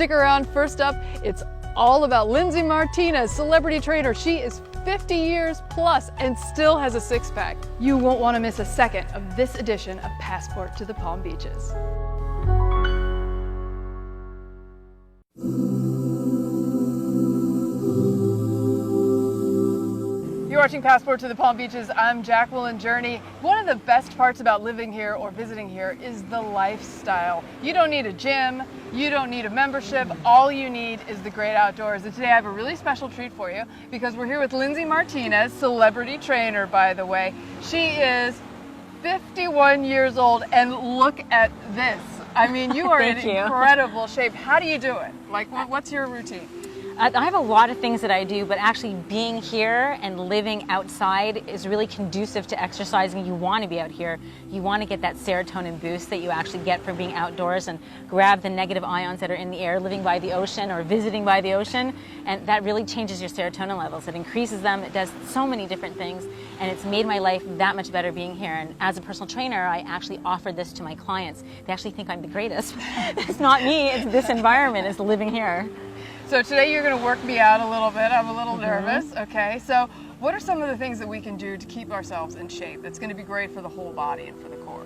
Stick around. First up, it's all about Lindsay Martinez, celebrity trainer. She is 50 years plus and still has a six-pack. You won't want to miss a second of this edition of Passport to the Palm Beaches. You're watching Passport to the Palm Beaches. I'm Jacqueline Journey. One of the best parts about living here or visiting here is the lifestyle. You don't need a gym, you don't need a membership, all you need is the great outdoors. And today I have a really special treat for you because we're here with Lindsay Martinez, celebrity trainer, by the way. She is 51 years old and look at this. I mean, you are in incredible shape. How do you do it? Like, what's your routine? I have a lot of things that I do, but actually being here and living outside is really conducive to exercising. You want to be out here. You want to get that serotonin boost that you actually get from being outdoors and grab the negative ions that are in the air living by the ocean or visiting by the ocean, and that really changes your serotonin levels. It increases them. It does so many different things, and it's made my life that much better being here. And as a personal trainer, I actually offer this to my clients. They actually think I'm the greatest. It's not me. It's this environment. It's living here. So today you're going to work me out a little bit. I'm a little nervous. Okay, so what are some of the things that we can do to keep ourselves in shape that's going to be great for the whole body and for the core?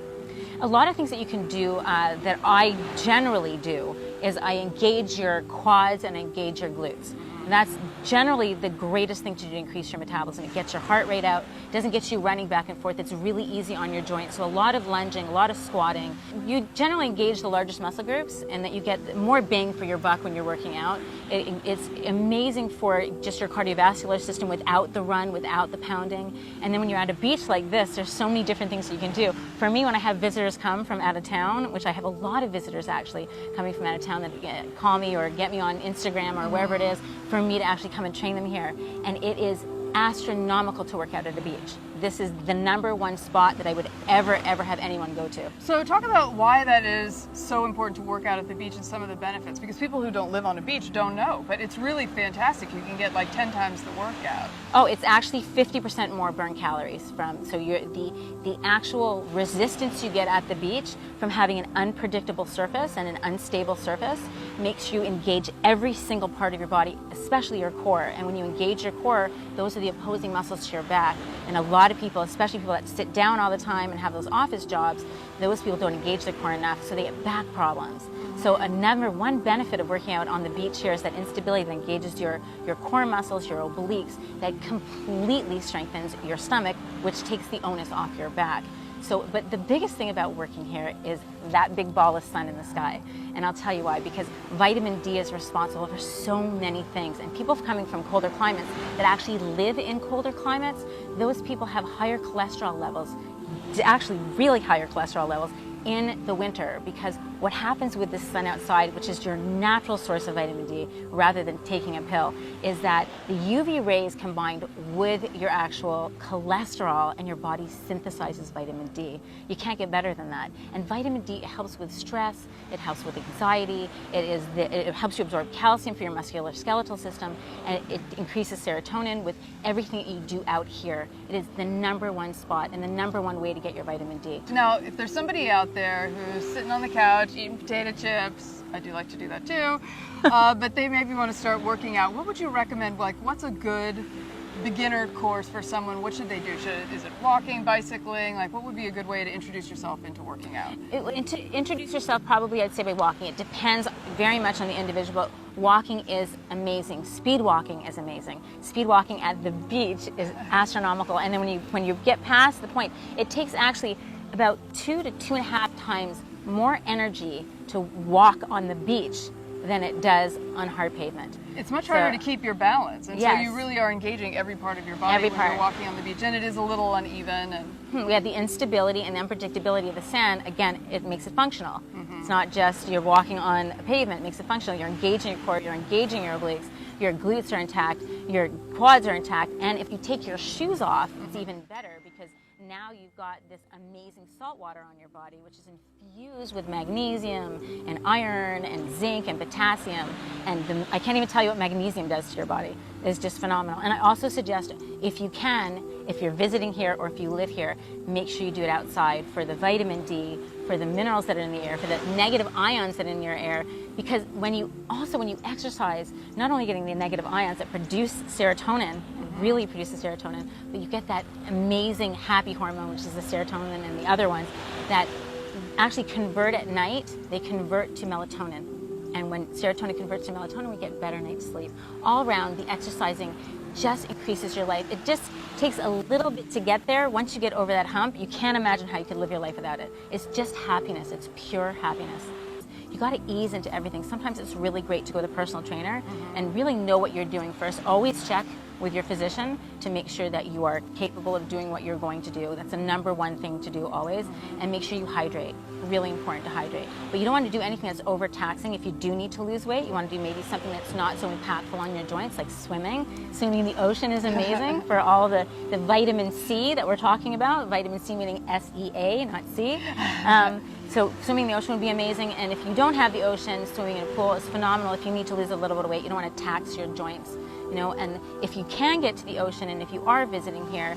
A lot of things that you can do that I generally do is I engage your quads and engage your glutes. And that's generally the greatest thing to do to increase your metabolism. It gets your heart rate out, it doesn't get you running back and forth. It's really easy on your joints. So a lot of lunging, a lot of squatting. You generally engage the largest muscle groups and that you get more bang for your buck when you're working out. It's amazing for just your cardiovascular system without the run, without the pounding. And then when you're at a beach like this, there's so many different things that you can do. For me, when I have visitors come from out of town, which I have a lot of visitors actually coming from out of town that call me or get me on Instagram or wherever it is, for me to actually come and train them here. And it is astronomical to work out at a beach. This is the #1 spot that I would ever have anyone go to. So talk about why that is so important to work out at the beach and some of the benefits, because people who don't live on a beach don't know, but it's really fantastic. You can get like 10 times the workout. Oh, it's actually 50% more burn calories from, so the actual resistance you get at the beach from having an unpredictable surface and an unstable surface makes you engage every single part of your body, especially your core. And when you engage your core, those are the opposing muscles to your back. And a lot of people, especially people that sit down all the time and have those office jobs, those people don't engage their core enough, so they get back problems. So a #1 benefit of working out on the beach here is that instability that engages your core muscles, your obliques, that completely strengthens your stomach, which takes the onus off your back. So, but the biggest thing about working here is that big ball of sun in the sky. And I'll tell you why, because vitamin D is responsible for so many things. And people coming from colder climates that actually live in colder climates, those people have higher cholesterol levels, actually really higher cholesterol levels in the winter, because what happens with the sun outside, which is your natural source of vitamin D rather than taking a pill, is that the UV rays combined with your actual cholesterol and your body synthesizes vitamin D. You can't get better than that. And vitamin D helps with stress, it helps with anxiety, it helps you absorb calcium for your musculoskeletal system, and it increases serotonin with everything that you do out here. It is the #1 spot and the #1 way to get your vitamin D. Now, if there's somebody out there who's sitting on the couch eating potato chips, I do like to do that too, but they maybe want to start working out, what would you recommend? Like, what's a good beginner course for someone? What should they do? Is it walking, bicycling? Like, what would be a good way to introduce yourself into working out? To introduce yourself, probably I'd say by walking. It depends very much on the individual, but walking is amazing. Speed walking is amazing. Speed walking at the beach is astronomical. And then when you get past the point, it takes actually about 2 to 2.5 times more energy to walk on the beach than it does on hard pavement. It's much harder to keep your balance, and so you really are engaging every part of your body when you're walking on the beach, and it is a little uneven. And we have the instability and the unpredictability of the sand. Again, it makes it functional. It's not just you're walking on a pavement, it makes it functional. You're engaging your core, you're engaging your obliques, your glutes are intact, your quads are intact, and if you take your shoes off, it's even better, because now you've got this amazing salt water on your body, which is infused with magnesium and iron and zinc and potassium. And I can't even tell you what magnesium does to your body. It's just phenomenal. And I also suggest if you can, if you're visiting here or if you live here, make sure you do it outside for the vitamin D, for the minerals that are in the air, for the negative ions that are in your air. Because when you exercise, not only getting the negative ions that produce serotonin, really produces serotonin, but you get that amazing happy hormone, which is the serotonin, and the other ones that actually convert at night, they convert to melatonin. And when serotonin converts to melatonin, we get better night's sleep. All around, the exercising just increases your life. It just takes a little bit to get there. Once you get over that hump, you can't imagine how you could live your life without it. It's just happiness. It's pure happiness. You got to ease into everything. Sometimes it's really great to go to a personal trainer and really know what you're doing first. Always check with your physician to make sure that you are capable of doing what you're going to do. That's the number one thing to do always. And make sure you hydrate. Really important to hydrate. But you don't want to do anything that's overtaxing. If you do need to lose weight, you want to do maybe something that's not so impactful on your joints, like swimming. Swimming in the ocean is amazing for all the vitamin C that we're talking about. Vitamin C meaning S-E-A, not C. So swimming in the ocean would be amazing. And if you don't have the ocean, swimming in a pool is phenomenal. If you need to lose a little bit of weight, you don't want to tax your joints. And if you can get to the ocean, and if you are visiting here,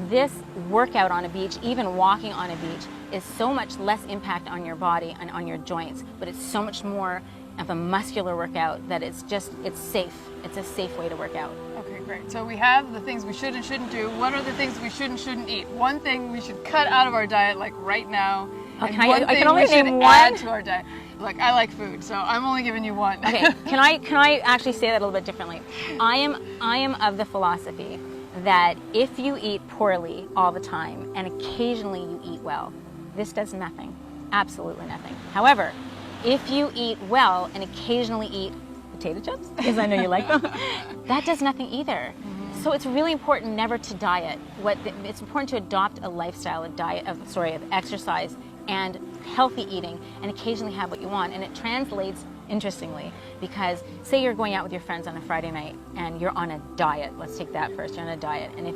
this workout on a beach, even walking on a beach, is so much less impact on your body and on your joints, but it's so much more of a muscular workout that it's safe. It's a safe way to work out. Okay, great. So we have the things we should and shouldn't do. What are the things we should and shouldn't eat? One thing we should cut out of our diet, like right now. Oh, and I can only name one. Add to our diet. Look, I like food, so I'm only giving you one. Okay, can I actually say that a little bit differently? I am of the philosophy that if you eat poorly all the time and occasionally you eat well, this does nothing, absolutely nothing. However, if you eat well and occasionally eat potato chips, because I know you like them, that does nothing either. So it's really important never to diet. It's important to adopt a lifestyle, of exercise and healthy eating, and occasionally have what you want. And it translates interestingly, because say you're going out with your friends on a Friday night and you're on a diet. Let's take that first. You're on a diet, and if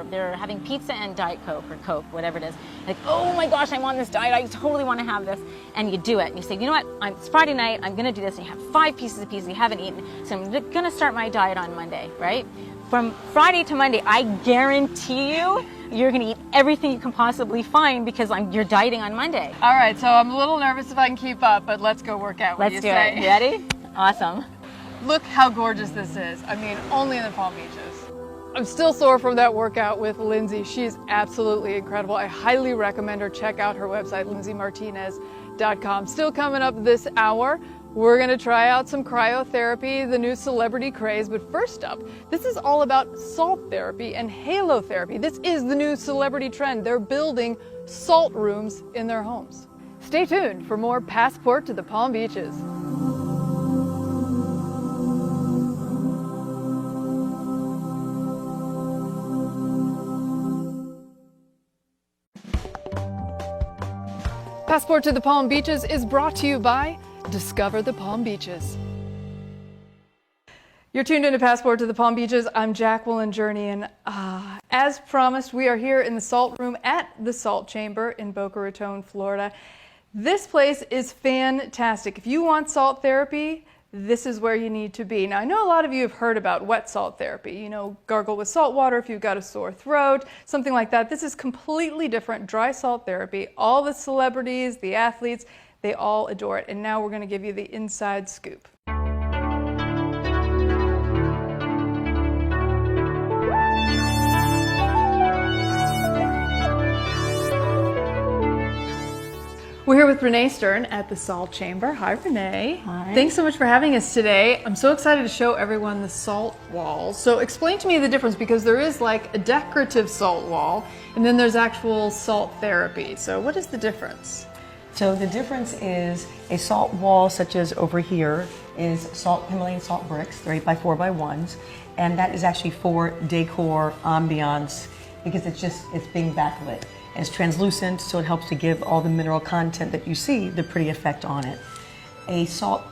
they're having pizza and Diet Coke or Coke, whatever it is, like, oh my gosh, I'm on this diet, I totally want to have this, and you do it, and you say, you know what, it's Friday night, I'm going to do this, and you have 5 pieces of pizza you haven't eaten, so I'm going to start my diet on Monday, right? From Friday to Monday, I guarantee you're going to eat everything you can possibly find because you're dieting on Monday. All right, so I'm a little nervous if I can keep up, but let's go work out. Let's do it. You ready? Awesome. Look how gorgeous this is. I mean, only in the Palm Beaches. I'm still sore from that workout with Lindsay. She's absolutely incredible. I highly recommend her. Check out her website, lindsaymartinez.com. Still coming up this hour, we're going to try out some cryotherapy, the new celebrity craze. But first up, this is all about salt therapy and halotherapy. This is the new celebrity trend. They're building salt rooms in their homes. Stay tuned for more Passport to the Palm Beaches. Passport to the Palm Beaches is brought to you by Discover the Palm Beaches. You're tuned into Passport to the Palm Beaches. I'm Jacqueline Journey, and as promised, we are here in the Salt Room at the Salt Chamber in Boca Raton, Florida. This place is fantastic. If you want salt therapy, this is where you need to be. Now, I know a lot of you have heard about wet salt therapy. Gargle with salt water if you've got a sore throat, something like that. This is completely different, dry salt therapy. All the celebrities, the athletes, they all adore it. And now we're going to give you the inside scoop. We're here with Rene Stern at the Salt Chamber. Hi, Rene. Hi. Thanks so much for having us today. I'm so excited to show everyone the salt walls. So explain to me the difference, because there is like a decorative salt wall, and then there's actual salt therapy. So what is the difference? So the difference is a salt wall, such as over here, is Himalayan salt bricks, they're 8x4x1s, and that is actually for decor, ambiance, because it's being backlit. And it's translucent, so it helps to give all the mineral content that you see the pretty effect on it. A salt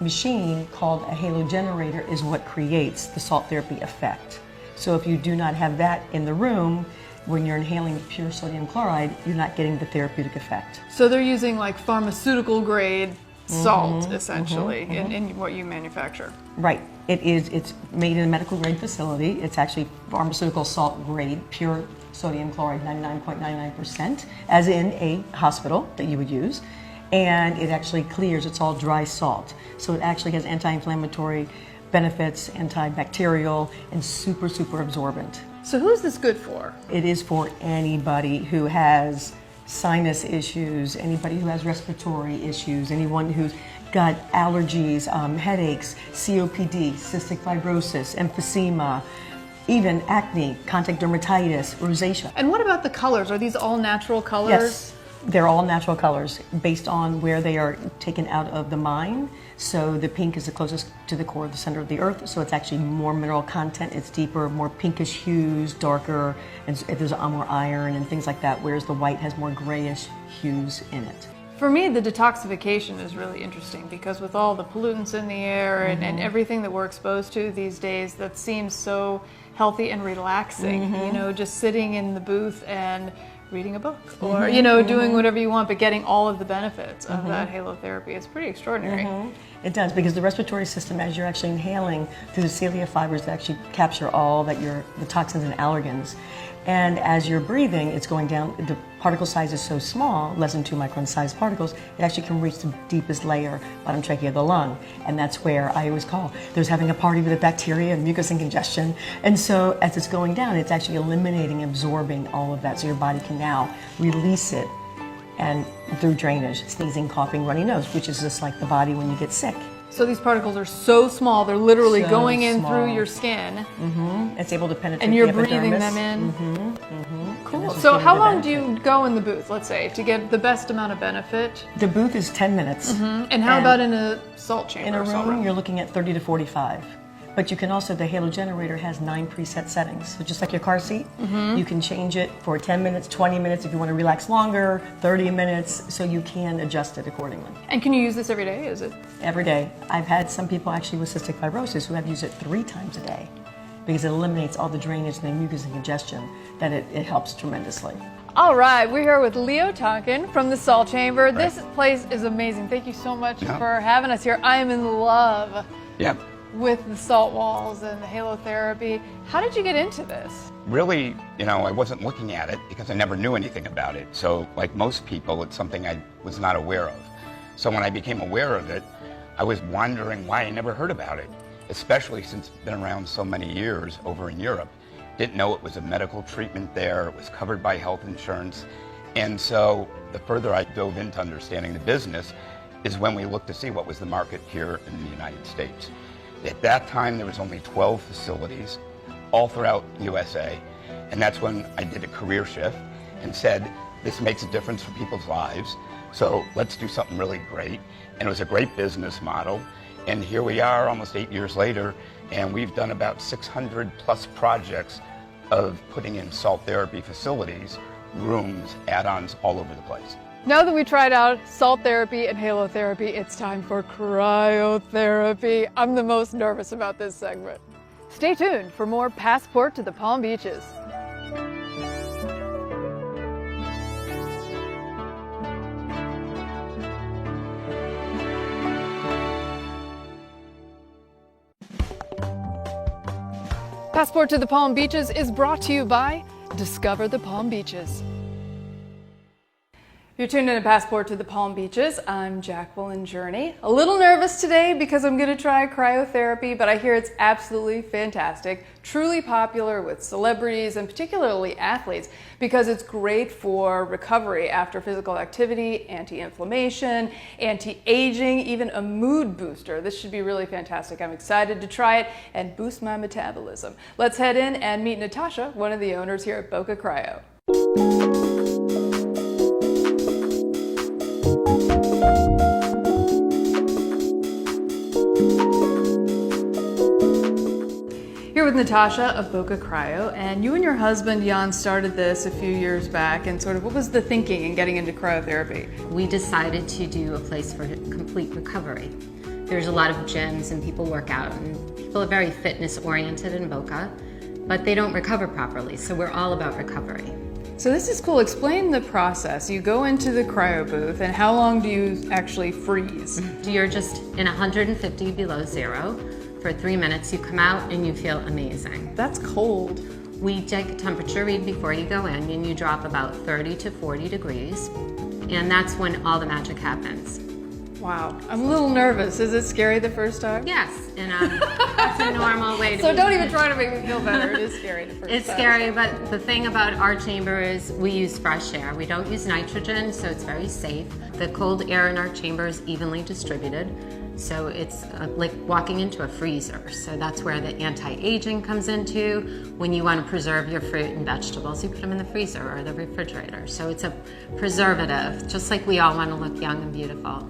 machine called a halo generator is what creates the salt therapy effect. So if you do not have that in the room, when you're inhaling pure sodium chloride, you're not getting the therapeutic effect. So they're using like pharmaceutical grade salt, essentially, in what you manufacture. Right. It's made in a medical grade facility. It's actually pharmaceutical salt grade, pure sodium chloride, 99.99%, as in a hospital that you would use. And it actually clears, it's all dry salt. So it actually has anti-inflammatory benefits, antibacterial, and super, super absorbent. So who's this good for? It is for anybody who has sinus issues, anybody who has respiratory issues, anyone who's got allergies, headaches, COPD, cystic fibrosis, emphysema, even acne, contact dermatitis, rosacea. And what about the colors? Are these all natural colors? Yes, they're all natural colors based on where they are taken out of the mine. So the pink is the closest to the core of the center of the earth, so it's actually more mineral content, it's deeper, more pinkish hues, darker, and there's more iron and things like that, whereas the white has more grayish hues in it. For me, the detoxification is really interesting because with all the pollutants in the air and everything that we're exposed to these days, that seems so healthy and relaxing. You know, just sitting in the booth and reading a book or, you know, doing whatever you want, but getting all of the benefits of that halotherapy. It's pretty extraordinary. It does, because the respiratory system, as you're actually inhaling through the cilia fibers that actually capture all that the toxins and allergens. And as you're breathing, it's going down, the particle size is so small, less than 2 micron sized particles, it actually can reach the deepest layer, bottom trachea of the lung. And that's where I always call, there's having a party with the bacteria and mucus and congestion. And so as it's going down, it's actually eliminating, absorbing all of that. So your body can now release it and through drainage, sneezing, coughing, runny nose, which is just like the body when you get sick. So these particles are so small, they're literally So going in small. through your skin. It's able to penetrate And you're the breathing epidermis. them in. Cool. this is So really how the long do benefit. you go in the booth, let's say, to get the best amount of benefit? The booth is 10 minutes. And how about in a salt chamber? In a salt room, you're looking at 30 to 45. But you can also, the Halo generator has 9 preset settings. So just like your car seat, you can change it for 10 minutes, 20 minutes if you want to relax longer, 30 minutes, so you can adjust it accordingly. And can you use this every day, is it? Every day. I've had some people actually with cystic fibrosis who have used it 3 times a day because it eliminates all the drainage and the mucus and congestion, that it helps tremendously. All right, we're here with Leo Tonkin from the Salt Chamber. This place is amazing. Thank you so much for having us here. I am in love with the salt walls and the halotherapy. How did you get into this? Really, you know, I wasn't looking at it because I never knew anything about it. So like most people, it's something I was not aware of. So when I became aware of it, I was wondering why I never heard about it, especially since it's been around so many years over in Europe. Didn't know it was a medical treatment there. It was covered by health insurance. And so the further I dove into understanding the business is when we looked to see what was the market here in the United States. At that time, there was only 12 facilities all throughout the USA. And that's when I did a career shift and said, this makes a difference for people's lives. So let's do something really great. And it was a great business model. And here we are almost 8 years later, and we've done about 600 plus projects of putting in salt therapy facilities, rooms, add-ons all over the place. Now that we tried out salt therapy and halotherapy, it's time for cryotherapy. I'm the most nervous about this segment. Stay tuned for more Passport to the Palm Beaches. Passport to the Palm Beaches is brought to you by Discover the Palm Beaches. You're tuned in to Passport to the Palm Beaches. I'm Jacqueline Journey. A little nervous today because I'm going to try cryotherapy, but I hear it's absolutely fantastic, truly popular with celebrities and particularly athletes because it's great for recovery after physical activity, anti-inflammation, anti-aging, even a mood booster. This should be really fantastic. I'm excited to try it and boost my metabolism. Let's head in and meet Natasha, one of the owners here at Boca Cryo. Here with Natasha of Boca Cryo, and you and your husband Jan started this a few years back, and sort of what was the thinking in getting into cryotherapy? We decided to do a place for complete recovery. There's a lot of gyms and people work out and people are very fitness oriented in Boca, but they don't recover properly, so we're all about recovery. So this is cool. Explain the process. You go into the cryo booth, and how long do you actually freeze? You're just in 150 below zero for 3 minutes. You come out and you feel amazing. That's cold. We take a temperature read before you go in, and you drop about 30 to 40 degrees, and that's when all the magic happens. Wow. I'm a little nervous. Is it scary the first time? Yes, and that's a normal way to So be. don't even try to make me feel better. It is scary the first time. It's scary, but the thing about our chamber is we use fresh air. We don't use nitrogen, so it's very safe. The cold air in our chamber is evenly distributed, so it's like walking into a freezer. So that's where the anti-aging comes into. When you want to preserve your fruit and vegetables, you put them in the freezer or the refrigerator. So it's a preservative, just like we all want to look young and beautiful.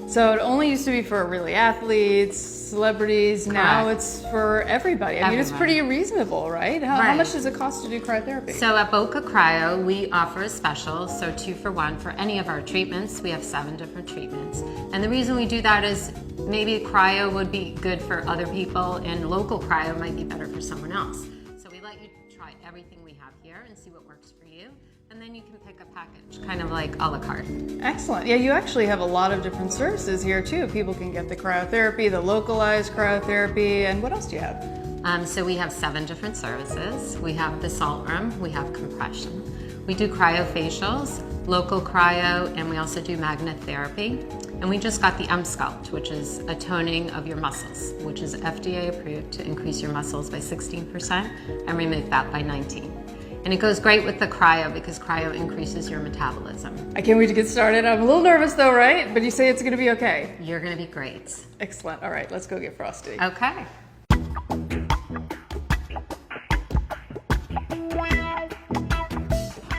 So it only used to be for really athletes, celebrities. Now Correct. it's for everybody. I mean, it's pretty reasonable, right? How Right. much does it cost to do cryotherapy? So at Boca Cryo, we offer a special, so 2 for 1 for any of our treatments. We have 7 different treatments. And the reason we do that is maybe cryo would be good for other people and local cryo might be better for someone else. So we let you try everything we have here and see what works for you. And then you can pick a package, kind of like a la carte. Excellent. Yeah, you actually have a lot of different services here too. People can get the cryotherapy, the localized cryotherapy, and what else do you have? So we have 7 different services. We have the salt room, we have compression. We do cryofacials, local cryo, and we also do magnet therapy. And we just got the Sculpt, which is a toning of your muscles, which is FDA approved to increase your muscles by 16% and remove fat by 19%. And it goes great with the cryo because cryo increases your metabolism. I can't wait to get started. I'm a little nervous though, right? But you say it's going to be okay. You're going to be great. Excellent. All right, let's go get frosty. Okay.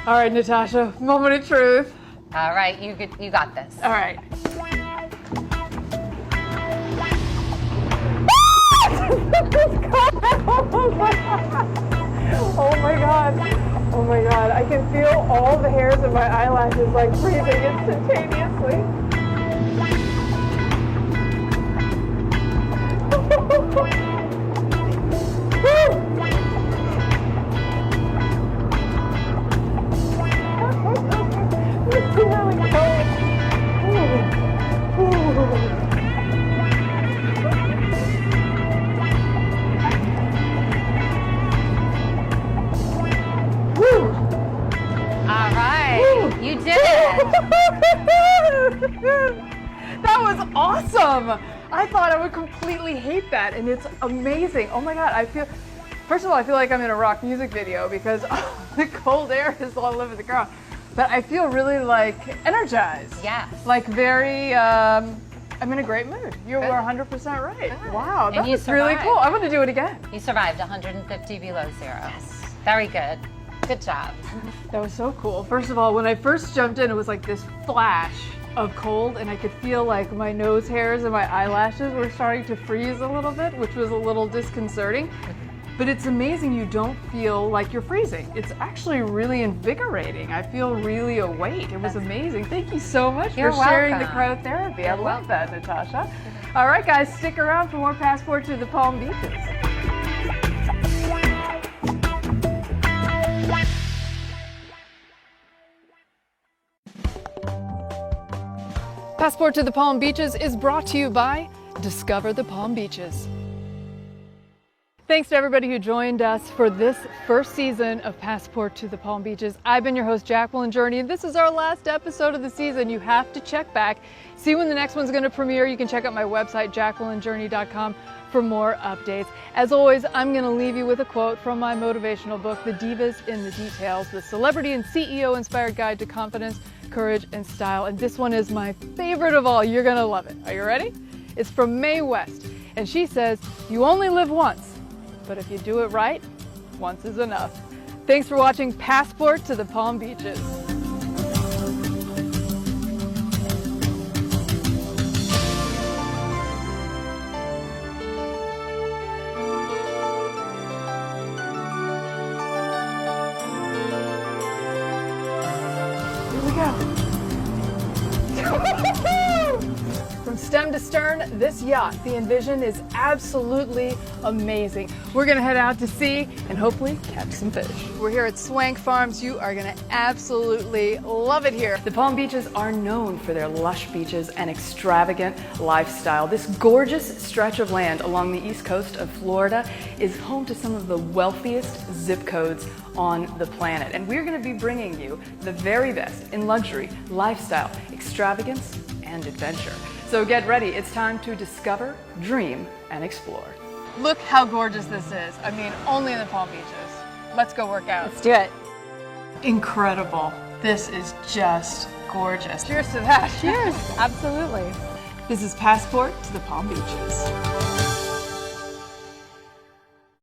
All right, Natasha, moment of truth. All right, you got this. All right. Oh my god. Oh my god. I can feel all the hairs in my eyelashes like breathing instantaneously. It's really cold. All right, you did it. That was awesome. I thought I would completely hate that, and it's amazing. Oh my god, first of all, I feel like I'm in a rock music video because the cold air is all over the ground. But I feel really like energized. Yes. Like very, I'm in a great mood. You were 100% right. Good. Wow, And that you was really survived. cool. I'm gonna do it again. You survived 150 below zero. Yes. Very good. Good job. That was so cool. First of all, when I first jumped in, it was like this flash of cold, and I could feel like my nose hairs and my eyelashes were starting to freeze a little bit, which was a little disconcerting. But it's amazing you don't feel like you're freezing. It's actually really invigorating. I feel really awake. It was amazing. Thank you so much You're for sharing the welcome. cryotherapy. I love that, Natasha. All right, guys, stick around for more Passport to the Palm Beaches. Passport to the Palm Beaches is brought to you by Discover the Palm Beaches. Thanks to everybody who joined us for this first season of Passport to the Palm Beaches. I've been your host, Jacqueline Journey, and this is our last episode of the season. You have to check back, see when the next one's going to premiere. You can check out my website, jacquelinejourney.com, for more updates. As always, I'm going to leave you with a quote from my motivational book, The Divas in the Details, the Celebrity and CEO Inspired Guide to Confidence, Courage, and Style. And this one is my favorite of all. You're going to love it. Are you ready? It's from Mae West, and she says, "You only live once. But if you do it right, once is enough." Thanks for watching Passport to the Palm Beaches. Here we go. From stem to Stern, this yacht, the Envision, is absolutely amazing. We're gonna head out to sea and hopefully catch some fish. We're here at Swank Farms. You are gonna absolutely love it here. The Palm Beaches are known for their lush beaches and extravagant lifestyle. This gorgeous stretch of land along the east coast of Florida is home to some of the wealthiest zip codes on the planet. And we're gonna be bringing you the very best in luxury, lifestyle, extravagance, and adventure. So get ready, it's time to discover, dream, and explore. Look how gorgeous this is. I mean, only in the Palm Beaches. Let's go work out. Let's do it. Incredible. This is just gorgeous. Cheers to that. Cheers. Absolutely. This is Passport to the Palm Beaches.